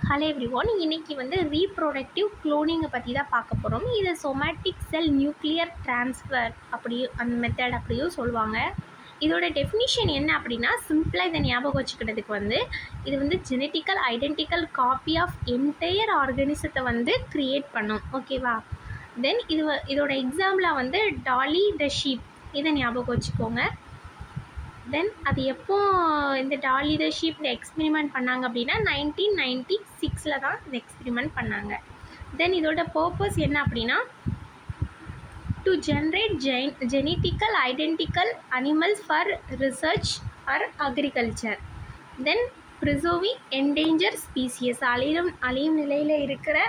Hello everyone, இன்னைக்கு வந்து reproductive குளோனிங்கை பற்றி தான் பார்க்க போகிறோம். இது சொமேட்டிக் செல் நியூக்ளியர் டிரான்ஸ்ஃபர் அப்படியும் அந்த மெத்தட் அப்படியும் சொல்லுவாங்க. இதோட டெஃபினிஷன் என்ன அப்படின்னா, சிம்பிளாக இதை ஞாபகம் வச்சுக்கிறதுக்கு வந்து இது வந்து genetical identical copy of entire ஆர்கானிசத்தை வந்து க்ரியேட் பண்ணும். ஓகேவா? தென் இதோட எக்ஸாம்பிளாக வந்து டாலி த ஷீப், இதை ஞாபகம் வச்சுக்கோங்க. தென் அது எப்போ இந்த டாலி த ஷீப் இந்த எக்ஸ்பெரிமெண்ட் பண்ணாங்க அப்படின்னா 1996 தான் இந்த எக்ஸ்பெரிமெண்ட் பண்ணாங்க. தென் இதோட பர்பஸ் என்ன அப்படின்னா, to generate genetical identical animals for research R agriculture. Then preserving endanger species, அழியும் நிலையில் இருக்கிற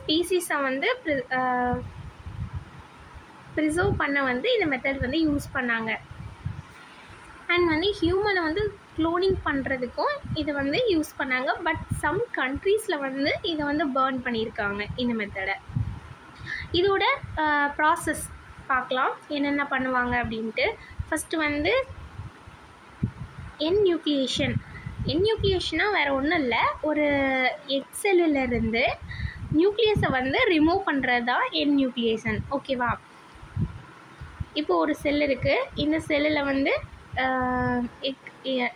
ஸ்பீசிஸை வந்து ப்ரிசர்வ் பண்ண வந்து இந்த மெத்தட் வந்து யூஸ் பண்ணாங்க. அண்ட் வந்து ஹியூமனை வந்து க்ளோனிங் பண்ணுறதுக்கும் இதை வந்து யூஸ் பண்ணாங்க. பட் சம் கண்ட்ரீஸில் வந்து இதை வந்து பேர்ன் பண்ணியிருக்காங்க இந்த மெத்தடை. இதோட ப்ராசஸ் பார்க்கலாம், என்னென்ன பண்ணுவாங்க அப்படின்ட்டு. ஃபஸ்ட்டு வந்து என்நியூக்ளியேஷனாக வேறு ஒன்றும் இல்லை, ஒரு எக் செல்லிலேருந்து நியூக்ளியஸை வந்து ரிமூவ் பண்ணுறது தான் என்நியூக்ளியேஷன். ஓகேவா? இப்போ ஒரு செல் இருக்குது, இந்த செல்லில் வந்து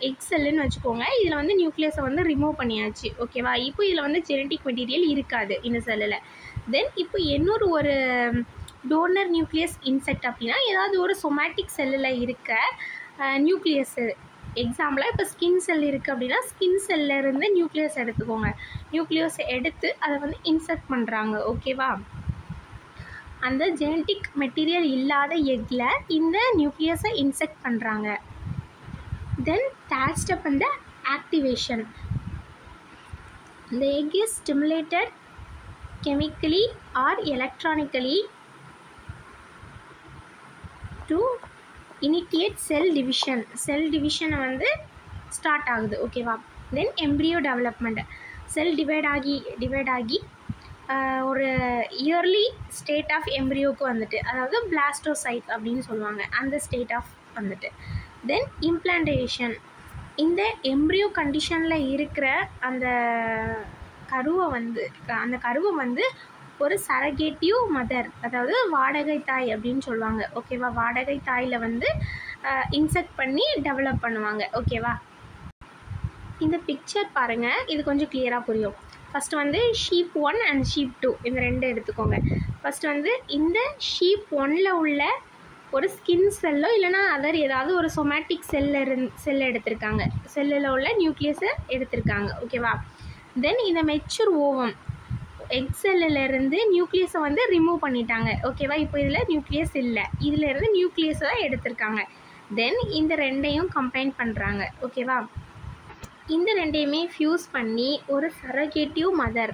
எக் செல்லுன்னு வச்சுக்கோங்க. இதில் வந்து நியூக்ளியஸை வந்து ரிமூவ் பண்ணியாச்சு. ஓகேவா? இப்போ இதில் வந்து ஜெனட்டிக் மெட்டீரியல் இருக்காது இந்த செல்லில். தென் இப்போ இன்னொரு ஒரு டோனர் நியூக்ளியஸ் இன்செக்ட் அப்படின்னா ஏதாவது ஒரு சொமேட்டிக் செல்லில் இருக்க நியூக்ளியஸு, எக்ஸாம்பிளாக இப்போ ஸ்கின் செல் இருக்குது அப்படின்னா ஸ்கின் செல்லிருந்து நியூக்ளியஸ் எடுத்துக்கோங்க. நியூக்ளியஸ் எடுத்து அதை வந்து இன்செக்ட் பண்ணுறாங்க. ஓகேவா? அந்த ஜெனட்டிக் மெட்டீரியல் இல்லாத எக்கில் இந்த நியூக்ளியஸை இன்செக்ட் பண்ணுறாங்க. தென் தேர்ட் ஸ்டெப் வந்து activation. The egg is stimulated chemically or electronically to initiate cell division. செல் டிவிஷனை வந்து ஸ்டார்ட் ஆகுது. ஓகேவா? தென் எம்ப்ரியோ டெவலப்மெண்ட், செல் டிவைட் ஆகி ஒரு இயர்லி ஸ்டேட் ஆஃப் எம்ப்ரியோவுக்கு வந்துட்டு, அதாவது பிளாஸ்டோசைட் அப்படின்னு சொல்லுவாங்க, அந்த ஸ்டேட் ஆஃப் வந்துட்டு. தென் இம்ப்ளான்டேஷன், இந்த எம்ப்ரியோ கண்டிஷனில் இருக்கிற அந்த கருவை வந்து ஒரு சரகேட்டிவ் மதர், அதாவது வாடகை தாய் அப்படின்னு சொல்லுவாங்க. ஓகேவா? வாடகை தாயில் வந்து இன்செக்ட் பண்ணி டெவலப் பண்ணுவாங்க. ஓகேவா? இந்த பிக்சர் பாருங்கள், இது கொஞ்சம் கிளியராக புரியும். ஃபஸ்ட்டு வந்து ஷீப் 1 அண்ட் ஷீப் 2 இந்த ரெண்டு எடுத்துக்கோங்க. ஃபஸ்ட்டு வந்து இந்த ஷீப் 1ல் உள்ள ஒரு ஸ்கின் செல்லோ இல்லைனா அதர் ஏதாவது ஒரு சொமேட்டிக் செல்லை எடுத்திருக்காங்க, செல்லில் உள்ள நியூக்ளியஸை எடுத்திருக்காங்க. ஓகேவா? தென் இந்த மெச்சூர் ஓவம் எக் செல்லிலேருந்து நியூக்ளியஸை வந்து ரிமூவ் பண்ணிட்டாங்க. ஓகேவா? இப்போ இதில் நியூக்ளியஸ் இல்லை, இதிலேருந்து நியூக்ளியஸை தான் எடுத்திருக்காங்க. தென் இந்த ரெண்டையும் கம்பைன் பண்ணுறாங்க. ஓகேவா? இந்த ரெண்டையுமே ஃபியூஸ் பண்ணி ஒரு சரகேட்டிவ் மதர்,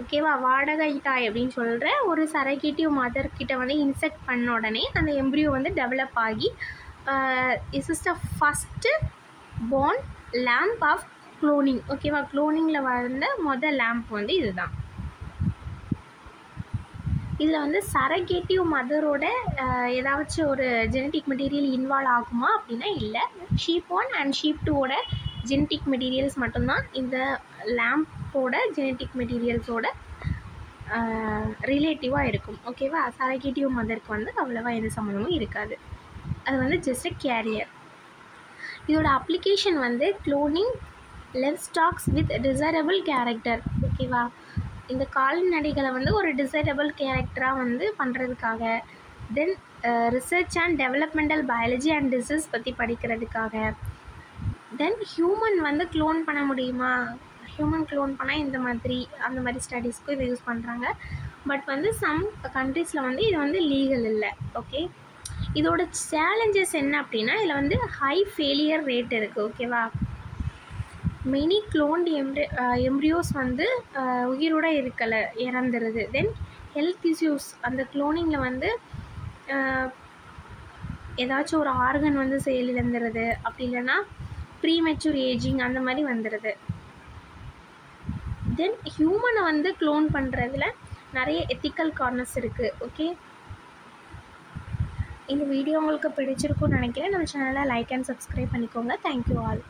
ஓகேவா, வாடகை தாய் அப்படின்னு சொல்கிற ஒரு சரகேட்டிவ் மதர்கிட்ட வந்து இன்செக்ட் பண்ண உடனே அந்த எம்ப்ரியோ வந்து டெவலப் ஆகி is is the first born lamb of cloning. ஓகேவா? க்ளோனிங்கில் வந்த மொதல் லேம்ப் வந்து இதுதான். இதில் வந்து சரகேட்டிவ் மதரோட ஏதாச்சும் ஒரு ஜெனட்டிக் மெட்டீரியல் இன்வால்வ் ஆகுமா அப்படின்னா இல்லை. ஷீப் 1 அண்ட் ஷீப் 2ஓட ஜெனட்டிக் மெட்டீரியல்ஸ் மட்டும்தான் இந்த லேம்போட ஜெனட்டிக் மெட்டீரியல்ஸோட ரிலேட்டிவாக இருக்கும். ஓகேவா? சரகேட்டிவ் மதருக்கு வந்து அவ்வளோவா எந்த சம்மந்தமும் இருக்காது, அது வந்து ஜஸ்ட் கேரியர். இதோட அப்ளிகேஷன் வந்து cloning live stocks with desirable character. ஓகேவா? இந்த கால்நடைகளை வந்து ஒரு டிசைரபிள் கேரக்டராக வந்து பண்ணுறதுக்காக, தென் research and developmental biology and disease பற்றி படிக்கிறதுக்காக. தென் ஹியூமன் வந்து க்ளோன் பண்ண முடியுமா, ஹியூமன் க்ளோன் பண்ணால் இந்த மாதிரி அந்த மாதிரி ஸ்டடீஸ்க்கும் இதை யூஸ் பண்ணுறாங்க. பட் வந்து சம் கண்ட்ரீஸில் வந்து இது வந்து லீகல் இல்லை. ஓகே, இதோட சேலஞ்சஸ் என்ன அப்படின்னா, இதில் வந்து ஹை ஃபெயிலியர் ரேட் இருக்குது. ஓகேவா? மெனி க்ளோன்டு எம்ப்ரியோஸ் வந்து உயிரோடு இருக்கலை, இறந்துருது. தென் ஹெல்த் இஷ்யூஸ், அந்த க்ளோனிங்கில் வந்து ஏதாச்சும் ஒரு ஆர்கன் வந்து செயலிழந்துருது, அப்படி இல்லைன்னா ப்ரீமெச்சூர் ஏஜிங் அந்த மாதிரி வந்துடுது. தென் ஹியூமனை வந்து க்ளோன் பண்ணுறதுல நிறைய எத்திக்கல் கார்னர்ஸ் இருக்குது. ஓகே, இந்த வீடியோ உங்களுக்கு பிடிச்சிருக்குன்னு நினைக்கிறேன். நம்ம சேனலை லைக் அண்ட் சப்ஸ்கிரைப் பண்ணிக்கோங்க. Thank you all.